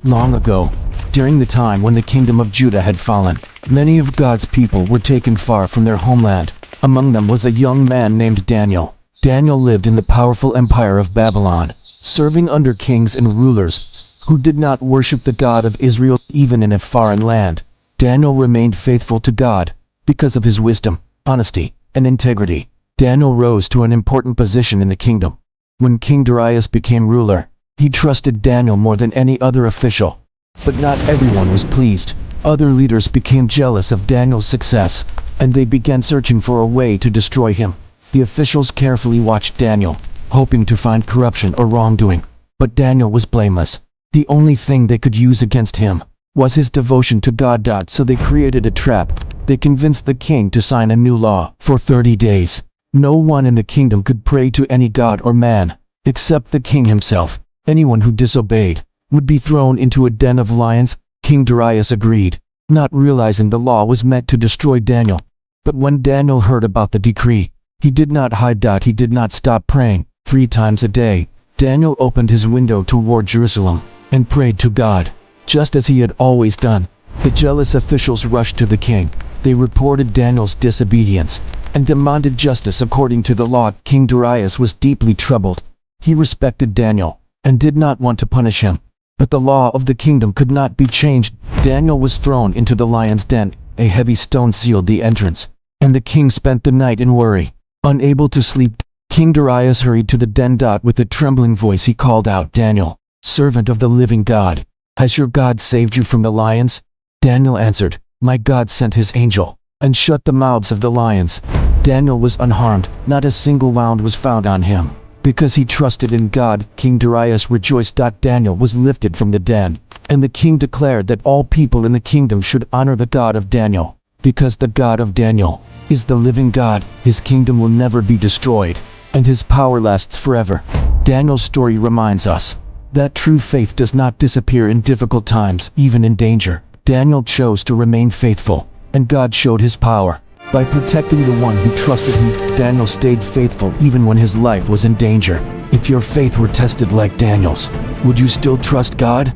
Long ago, during the time when the kingdom of Judah had fallen, many of God's people were taken far from their homeland. Among them was a young man named Daniel. Daniel lived in the powerful empire of Babylon, serving under kings and rulers who did not worship the God of Israel even in a foreign land. Daniel remained faithful to God because of his wisdom, honesty, and integrity. Daniel rose to an important position in the kingdom. When King Darius became ruler, he trusted Daniel more than any other official. But not everyone was pleased. Other leaders became jealous of Daniel's success, and they began searching for a way to destroy him. The officials carefully watched Daniel, hoping to find corruption or wrongdoing. But Daniel was blameless. The only thing they could use against him was his devotion to God. So they created a trap. They convinced the king to sign a new law. For 30 days, no one in the kingdom could pray to any god or man, except the king himself. Anyone who disobeyed would be thrown into a den of lions. King Darius agreed, not realizing the law was meant to destroy Daniel. But when Daniel heard about the decree, he did not hide. He did not stop praying. 3 times a day, Daniel opened his window toward Jerusalem and prayed to God, just as he had always done. The jealous officials rushed to the king. They reported Daniel's disobedience and demanded justice according to the law. King Darius was deeply troubled. He respected Daniel and did not want to punish him. But the law of the kingdom could not be changed. Daniel was thrown into the lion's den. A heavy stone sealed the entrance, and the king spent the night in worry. Unable to sleep, King Darius hurried to the den. With a trembling voice he called out, "Daniel, servant of the living God, has your God saved you from the lions?" Daniel answered, "My God sent his angel and shut the mouths of the lions." Daniel was unharmed. Not a single wound was found on him, because he trusted in God. King Darius rejoiced. Daniel was lifted from the den, and the king declared that all people in the kingdom should honor the God of Daniel, because the God of Daniel is the living God. His kingdom will never be destroyed, and his power lasts forever. Daniel's story reminds us that true faith does not disappear in difficult times, even in danger. Daniel chose to remain faithful, and God showed his power. By protecting the one who trusted him, Daniel stayed faithful even when his life was in danger. If your faith were tested like Daniel's, would you still trust God?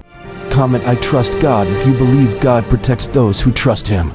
Comment "I trust God" if you believe God protects those who trust him.